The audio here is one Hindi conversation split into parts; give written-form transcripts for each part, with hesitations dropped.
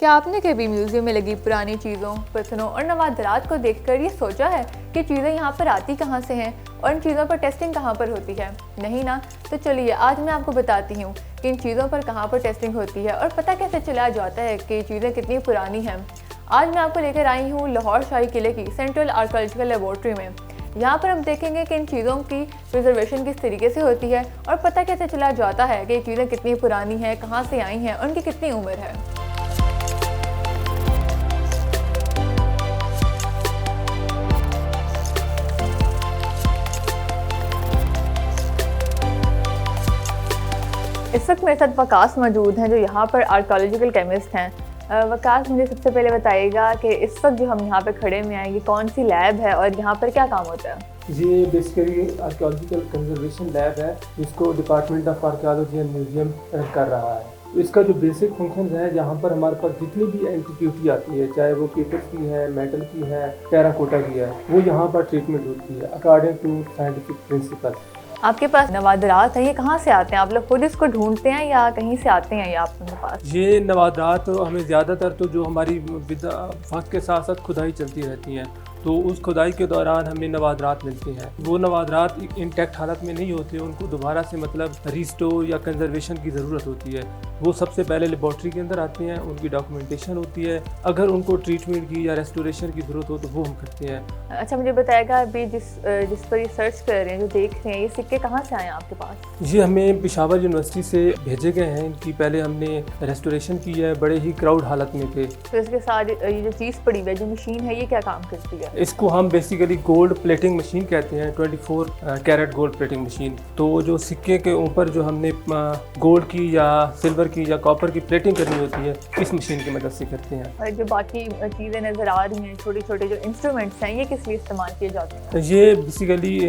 क्या आपने कभी म्यूजियम में लगी पुरानी चीज़ों, पत्थरों और नवादरात को देखकर ये सोचा है कि चीज़ें यहाँ पर आती कहाँ से हैं और इन चीज़ों पर टेस्टिंग कहाँ पर होती है? नहीं ना? तो चलिए आज मैं आपको बताती हूँ कि इन चीज़ों पर कहाँ पर टेस्टिंग होती है और पता कैसे चला जाता है कि चीज़ें कितनी पुरानी हैं। आज मैं आपको लेकर आई हूँ लाहौर शाही किले की सेंट्रल आर्कियोलॉजिकल लेबॉर्ट्री में। यहाँ पर हम देखेंगे कि इन चीज़ों की प्रिजर्वेशन किस तरीके से होती है और पता कैसे चला जाता है कि ये चीज़ें कितनी पुरानी हैं, कहाँ से आई हैं और उनकी कितनी उम्र है। इस वक्त मेरे साथ वकास मौजूद हैं जो यहाँ पर आर्कियोलॉजिकल केमिस्ट हैं। वकास, मुझे सबसे पहले बताइएगा कि इस वक्त जो हम यहाँ पे खड़े में हैं ये कौन सी लैब है और यहाँ पर क्या काम होता है? ये बेसिकली आर्कियोलॉजिकल कंजर्वेशन लैब है जिसको department of archaeology and museum कर रहा है। इसका जो बेसिक फंक्शन है, यहाँ पर हमारे पास जितनी भी एंटिक्विटी आती है, चाहे वो पेपर की है, मेटल की है, टेराकोटा की है, वो यहाँ पर ट्रीटमेंट होती है अकॉर्डिंग टू साइंटिफिक प्रिंसिपल। आपके पास नवादरात हैं, ये कहाँ से आते हैं? आप लोग खुद इसको ढूंढते हैं या कहीं से आते हैं ये आपके पास? ये नवादरात हमें ज़्यादातर तो जो हमारी वक्त के साथ साथ खुदाई चलती रहती हैं, तो उस खुदाई के दौरान हमें नवादरात मिलते हैं। वो नवादरात इंटैक्ट हालत में नहीं होते, उनको दोबारा से मतलब रिस्टोर या कंजर्वेशन की ज़रूरत होती है। वो सबसे पहले लेबॉर्ट्री के अंदर आते हैं, उनकी डॉक्यूमेंटेशन होती है, अगर उनको ट्रीटमेंट की या रेस्टोरेशन की ज़रूरत हो तो वो हम करते हैं। अच्छा, मुझे बताएगा अभी जिस पर ये सर्च कर रहे हैं, जो देख रहे हैं, ये सिक्के कहाँ से आए हैं आपके पास? ये हमें पेशावर यूनिवर्सिटी से भेजे गए हैं। इनकी पहले हमने रेस्टोरेशन की है, बड़े ही क्राउड हालत में थे। तो इसके साथ ये जो चीज़ पड़ी हुई है, जो मशीन है, ये क्या काम करती है? इसको हम बेसिकली गोल्ड प्लेटिंग मशीन कहते हैं, 24 कैरेट गोल्ड प्लेटिंग मशीन। तो जो सिक्के के ऊपर जो हमने गोल्ड की या सिल्वर की या कॉपर की प्लेटिंग करनी होती है, इस मशीन की मदद से करते हैं। और जो बाकी चीज़ें नज़र आ रही हैं, छोटे छोटे जो इंस्ट्रूमेंट्स हैं, ये किस लिए इस्तेमाल किए जाते हैं? ये बेसिकली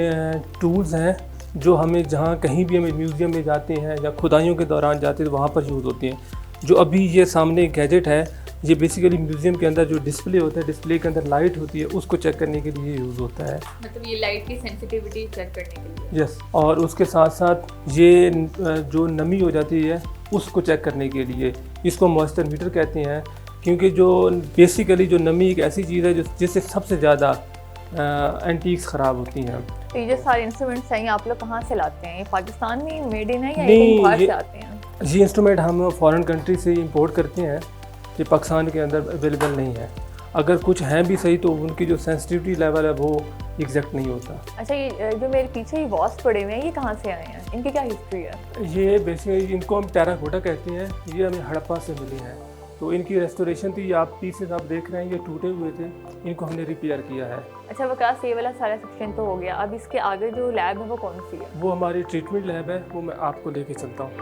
टूल्स हैं जो हमें जहाँ कहीं भी हमें म्यूज़ियम में जाते हैं या खुदाइयों के दौरान जाते हैं तो वहाँ पर यूज़ होती हैं। जो अभी ये सामने गैजेट है, ये बेसिकली म्यूज़ियम के अंदर जो डिस्प्ले होता है, डिस्प्ले के अंदर लाइट होती है, उसको चेक करने के लिए यूज़ होता है। मतलब ये लाइट की सेंसिटिविटी चेक करने के लिए? यस। और उसके साथ साथ ये जो नमी हो जाती है उसको चेक करने के लिए, इसको मॉइस्चर मीटर कहते हैं, क्योंकि जो बेसिकली जो नमी एक ऐसी चीज़ है जिससे सबसे ज़्यादा एंटीक्स ख़राब होती हैं। तो ये जो सारे इंस्ट्रूमेंट्स हैं, ये आप लोग कहाँ से लाते हैं? ये पाकिस्तान में मेड इन है या कहीं बाहर से आते हैं? ये इंस्ट्रूमेंट हम फॉरेन कंट्री से इंपोर्ट करते हैं, ये पाकिस्तान के अंदर अवेलेबल नहीं है। अगर कुछ हैं भी सही तो उनकी जो सेंसिटिविटी लेवल है वो एग्जैक्ट नहीं होता। अच्छा, ये जो मेरे पीछे ये वॉस पड़े हुए हैं, ये कहाँ से आए हैं? इनकी क्या हिस्ट्री है? ये बेसिकली इनको हम टेराकोटा कहते हैं, ये हमें हड़प्पा से मिली हैं। तो इनकी रेस्टोरेशन थी, आप पीसेस आप देख रहे हैं ये टूटे हुए थे, इनको हमने रिपेयर किया है। अच्छा वकास, ये वाला सारा सेक्शन तो हो गया, अब इसके आगे जो लैब है वो कौन सी है? वो हमारी ट्रीटमेंट लैब है, वो मैं आपको लेके चलता हूँ।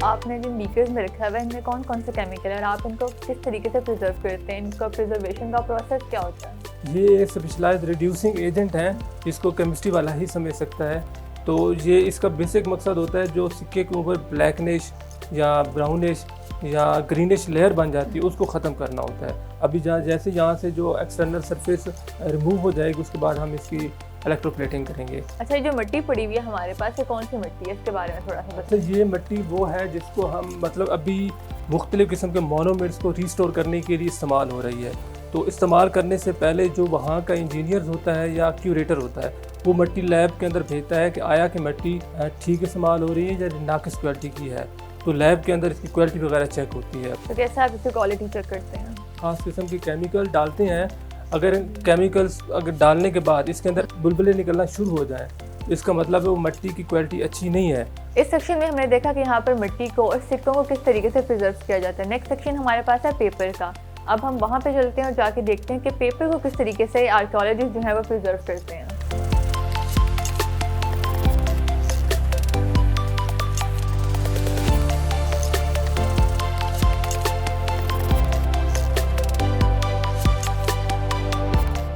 आपने जिन बीकर्स में रखा हुआ है, इनमें कौन कौन से केमिकल है और आप इनको किस तरीके से प्रिजर्व करते हैं? इनका प्रिजर्वेशन का प्रोसेस क्या होता है? ये स्पेशलाइज्ड रिड्यूसिंग एजेंट हैं, इसको केमिस्ट्री वाला ही समझ सकता है। तो ये इसका बेसिक मकसद होता है जो सिक्के के ऊपर ब्लैकनिश या ब्राउनिश या ग्रीनिश लेयर बन जाती है उसको ख़त्म करना होता है। अभी जैसे यहाँ से जो एक्सटर्नल सरफेस रिमूव हो जाएगी उसके बाद हम इसकी इलेक्ट्रोप्लेटिंग करेंगे। अच्छा, ये जो मिट्टी पड़ी हुई है हमारे पास, ये कौन सी मिट्टी है? इसके बारे में थोड़ा सा बताइए। तो ये मिट्टी वो है जिसको हम मतलब अभी मुख्तलिफ़ किस्म के मोनूमेंट्स को रिस्टोर करने के लिए इस्तेमाल हो रही है। तो इस्तेमाल करने से पहले जो वहाँ का इंजीनियर होता है या क्यूरेटर होता है, वो मिट्टी लैब के अंदर भेजता है कि आया कि मिट्टी ठीक इस्तेमाल हो रही है या नाकिस क्वालिटी की है। तो लैब के अंदर इसकी क्वालिटी वगैरह चेक होती है। तो कैसे आप इसकी क्वालिटी चेक करते हैं? ख़ास किस्म के केमिकल डालते हैं। अगर केमिकल्स डालने के बाद इसके अंदर बुलबुले निकलना शुरू हो जाएं, इसका मतलब है वो मिट्टी की क्वालिटी अच्छी नहीं है। इस सेक्शन में हमने देखा कि यहाँ पर मिट्टी को और सिक्कों को किस तरीके से प्रिजर्व किया जाता है। नेक्स्ट सेक्शन हमारे पास है पेपर का। अब हम वहाँ पे चलते हैं और जाके देखते हैं कि पेपर को किस तरीके से आर्कियोलॉजिस्ट जो है वो प्रिजर्व करते हैं।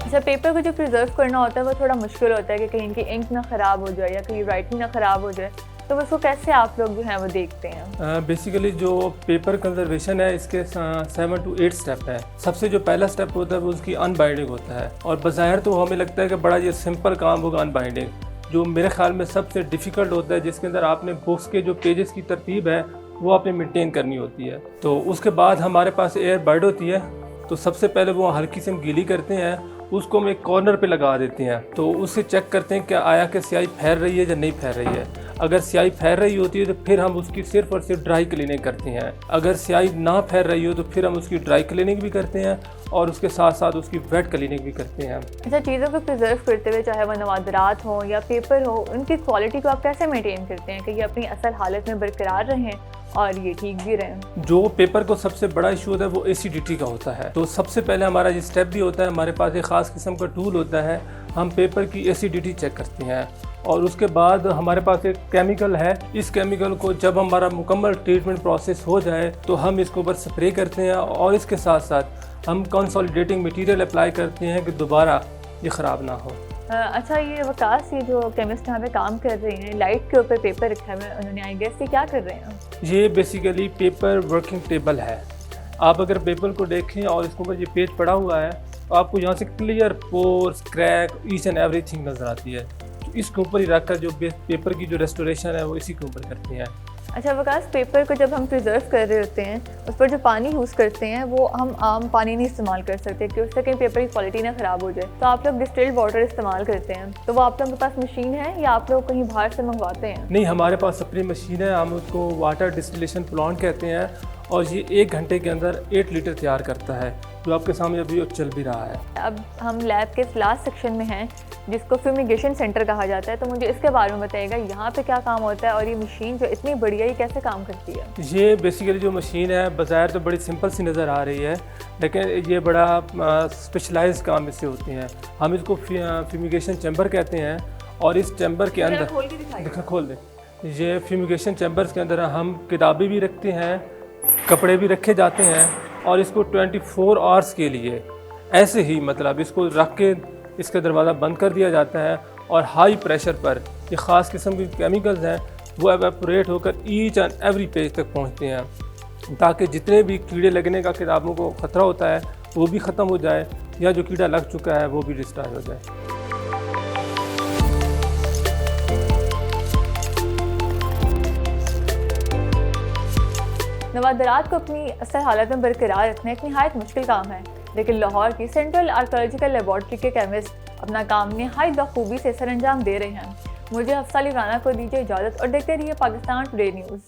अच्छा, पेपर को जो प्रिजर्व करना होता है वो थोड़ा मुश्किल होता है कि कहीं इनकी इंक ना ख़राब हो जाए या कहीं राइटिंग ना ख़राब हो जाए, तो उसको कैसे आप लोग जो है वो देखते हैं? बेसिकली जो पेपर कंजर्वेशन है इसके 7 to 8 स्टेप है। सबसे जो पहला स्टेप होता है वो उसकी अनबाइंडिंग होता है, और बज़ाहिर तो हमें लगता है कि बड़ा ये सिंपल काम होगा अनबाइंडिंग, जो मेरे ख्याल में सबसे डिफ़िकल्ट होता है, जिसके अंदर आपने बुक्स के जो पेजेस की तरतीब है वो आपने मेंटेन करनी होती है। तो उसके बाद हमारे पास एयर बड होती है। तो सबसे पहले वो हल्की से हम गीली करते हैं, उसको हम एक कॉर्नर पे लगा देते हैं। तो उससे चेक करते हैं क्या आया कि स्याही फैल रही है या नहीं फैल रही है। अगर स्याही फैल रही होती है तो फिर हम उसकी सिर्फ और सिर्फ ड्राई क्लीनिंग करते हैं। अगर स्याही ना फैल रही हो तो फिर हम उसकी ड्राई क्लीनिंग भी करते हैं और उसके साथ साथ उसकी वेट क्लीनिंग भी करते हैं। अच्छा, चीज़ों को प्रिजर्व करते हुए चाहे वह नवादरात हो या पेपर हो, उनकी क्वालिटी को आप कैसे मेंटेन करते हैं कि ये अपनी असल हालत में बरकरार रहें और ये ठीक भी रहें? जो पेपर को सबसे बड़ा इशू होता है वो एसिडिटी का होता है। तो सबसे पहले हमारा ये स्टेप भी होता है, हमारे पास एक ख़ास किस्म का टूल होता है, हम पेपर की एसिडिटी चेक करते हैं और उसके बाद हमारे पास एक केमिकल है। इस केमिकल को जब हमारा मुकम्मल ट्रीटमेंट प्रोसेस हो जाए तो हम इसके ऊपर स्प्रे करते हैं और इसके साथ साथ हम कंसोलिडेटिंग मटेरियल अप्लाई करते हैं कि दोबारा ये ख़राब ना हो। अच्छा, ये वकास, ये जो केमिस्ट यहाँ पे काम कर रहे हैं, लाइट के ऊपर पेपर रखा हुआ है उन्होंने, आई गेस ये क्या कर रहे हैं? ये बेसिकली पेपर वर्किंग टेबल है। आप अगर पेपर को देखें और इसके ऊपर ये पेज पड़ा हुआ है तो आपको यहाँ से clear pores, crack, each and everything नज़र आती है। तो इसके ऊपर ही रखकर जो पेपर की जो रेस्टोरेशन है वो इसी के ऊपर करते हैं। अच्छा वकास, पेपर को जब हम प्रिजर्व कर रहे होते हैं उस पर जो पानी यूज़ करते हैं वो हम आम पानी नहीं इस्तेमाल कर सकते कि उससे कहीं पेपर की क्वालिटी ना ख़राब हो जाए। तो आप लोग डिस्टिल्ड वाटर इस्तेमाल करते हैं, तो वो आप लोगों के पास मशीन है या आप लोग कहीं बाहर से मंगवाते हैं? नहीं, हमारे पास अपनी मशीन है, हम उसको वाटर डिस्टिलेशन प्लांट कहते हैं और ये 1 घंटे के अंदर 8 लीटर तैयार करता है, जो आपके सामने अभी चल भी रहा है। अब हम लैब के लास्ट सेक्शन में हैं जिसको फ्यूमिगेशन सेंटर कहा जाता है, तो मुझे इसके बारे में बताइएगा, यहाँ पे क्या काम होता है और ये मशीन जो इतनी बड़ी है ये कैसे काम करती है? ये बेसिकली जो मशीन है बज़ाहिर तो बड़ी सिंपल सी नज़र आ रही है, लेकिन ये बड़ा स्पेशलाइज्ड काम इससे होते हैं। हम इसको फ्यूमिगेशन चैम्बर कहते हैं और इस चैम्बर के अंदर खोल दें, ये फ्यूमिगेशन चैम्बर्स के अंदर हम किताबें भी रखते हैं, कपड़े भी रखे जाते हैं और इसको 24 आवर्स के लिए ऐसे ही मतलब इसको रख के इसका दरवाज़ा बंद कर दिया जाता है और हाई प्रेशर पर ये ख़ास किस्म के केमिकल्स हैं वो एवेपोरेट होकर ईच एंड एवरी पेज तक पहुंचते हैं, ताकि जितने भी कीड़े लगने का किताबों को ख़तरा होता है वो भी ख़त्म हो जाए या जो कीड़ा लग चुका है वो भी डिस्ट्रॉय हो जाए। नवादरात को अपनी असल हालत में बरकरार रखना एक नहायत मुश्किल काम है, लेकिन लाहौर की सेंट्रल आर्कोलॉजिकल लेबॉर्ट्री के केमिस्ट अपना काम नहायत बखूबी से सरअंजाम दे रहे हैं। मुझे हफ्सा अली राना को दीजिए इजाज़त और देखते रहिए पाकिस्तान टुडे न्यूज़।